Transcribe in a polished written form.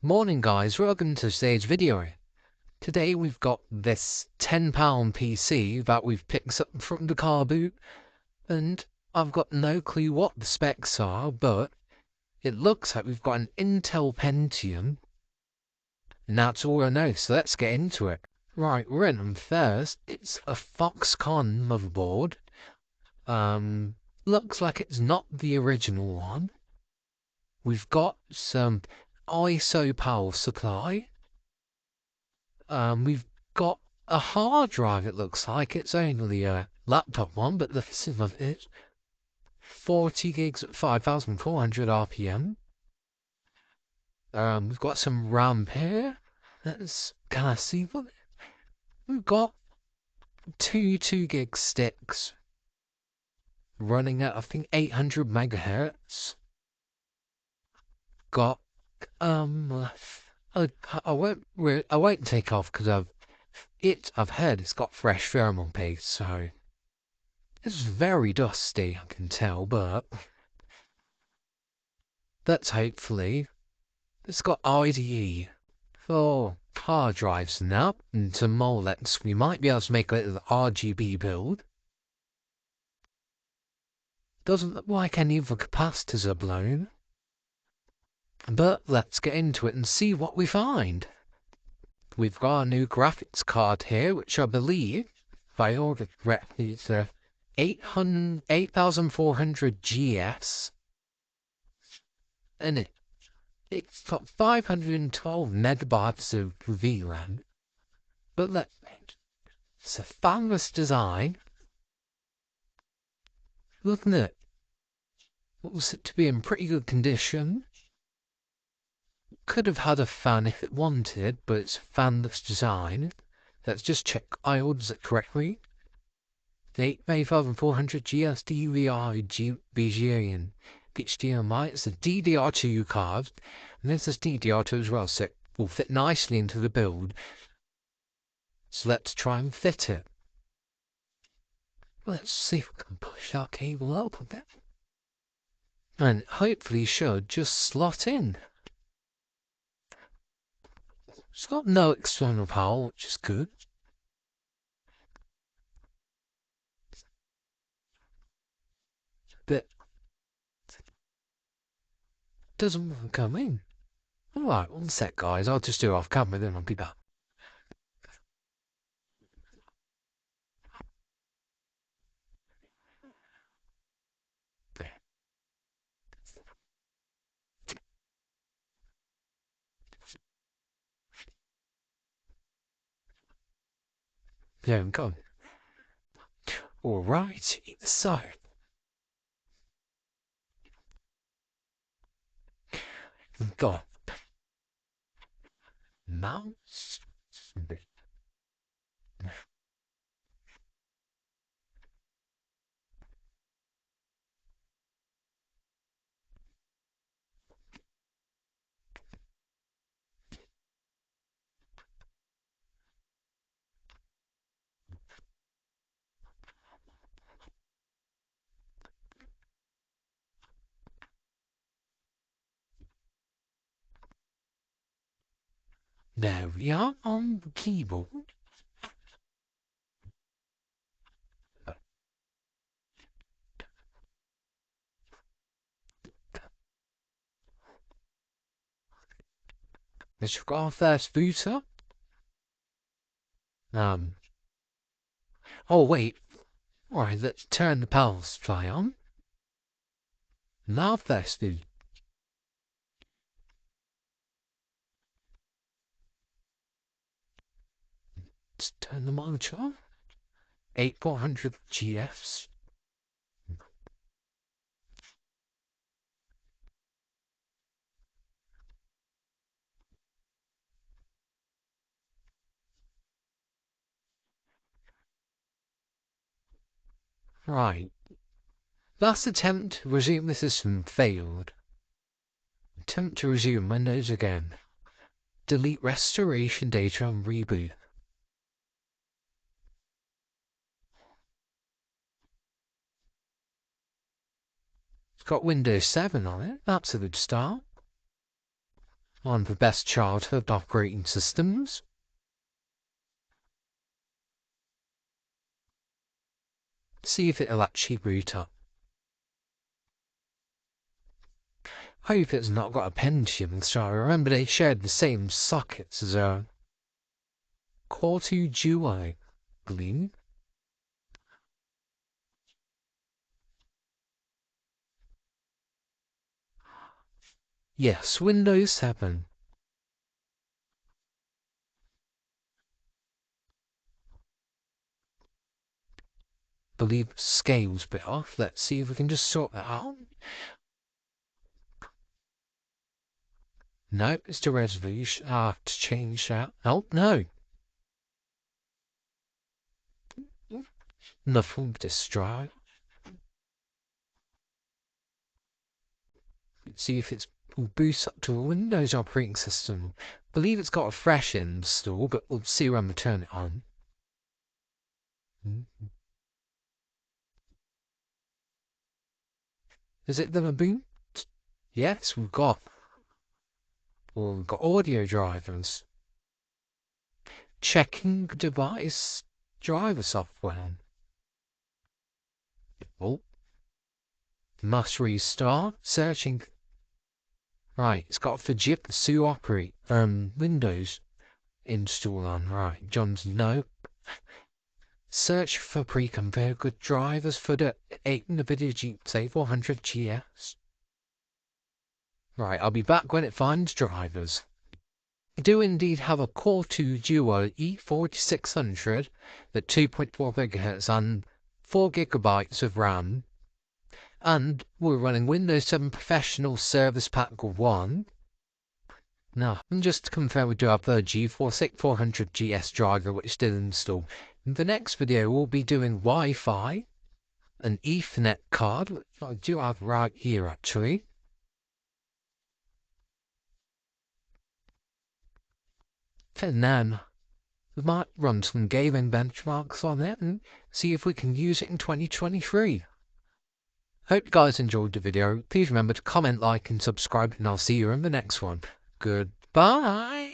Morning guys, welcome to today's video. Today we've got this £10 PC that we've picked up from the car boot, and I've got no clue what the specs are, but it looks like we've got an Intel Pentium, and that's all I know, so let's get into it. Right, we're in them first. It's a Foxconn motherboard. Looks like it's not the original one. We've got some ISO power supply. We've got a hard drive, it looks like. It's only a laptop one, but the sim of it, 40 gigs at 5,400 RPM. We've got some RAM here. Can I see what? We've got two 2 gig sticks running at, I think, 800 megahertz. Got, I won't take off because I've heard it's got fresh thermal paste, so it's very dusty, I can tell, but that's hopefully. It's got IDE for hard drives now, and some MOLEX. We might be able to make a little RGB build. Doesn't look like any of the capacitors are blown. But let's get into it and see what we find. We've got a new graphics card here, which I believe, if I ordered correctly, it's a 8400 GS. And it's got 512 megabytes of VRAM. But it's a fanless design. Looking at it, looks to be in pretty good condition. Could have had a fan if it wanted, but it's a fanless design. Let's just check I ordered it correctly. The 8400 GS DVI BGA and HDMI. It's a DDR2 card, and this is DDR2 as well, so it will fit nicely into the build. So let's try and fit it. Let's see if we can push our cable up a bit. And it hopefully should just slot in. It's got no external power, which is good. But it doesn't want to come in. Alright, one sec guys, I'll just do it off camera, then I'll be back. There we go. Alright, so we've got mouse. There we are on the keyboard. Let's got our first boot up. Oh wait. Alright, let's turn the power supply on. Now first boot. Let's turn the monitor on. 8400 GFs. Right. Last attempt to resume the system failed. Attempt to resume Windows again. Delete restoration data and reboot. It's got Windows 7 on it. That's a good start. on the best childhood operating systems. See if it'll actually boot up. Hope it's not got a Pentium, so I remember they shared the same sockets as a Core 2 Duo, I believe. Yes, Windows 7. Believe scales bit off. Let's see if we can just sort that out. No, it's the resolution. I have to change that. Oh, no. Nothing with this drive. Let's see if it's will boost up to a Windows operating system. Believe it's got a fresh install, but we'll see when we turn it on. Is it gonna boot? Yes, we've got audio drivers. Checking device driver software. Oh, must restart. Searching. Right, it's got Fujitsu operate Windows install on. Right, John's no. Search for pre-configured drivers for the 8 NVIDIA GT 400 GS. Right, I'll be back when it finds drivers. I do indeed have a Core 2 Duo E4600 at 2.4 GHz and 4 GB of RAM. And we're running Windows 7 Professional Service Pack 1. Now, and just to confirm, we do have the GeForce 400 GS driver, which did install. In the next video, we'll be doing Wi-Fi, an Ethernet card, which I do have right here actually. And then we might run some gaming benchmarks on it and see if we can use it in 2023. Hope you guys enjoyed the video. Please remember to comment, like, and subscribe, and I'll see you in the next one. Goodbye!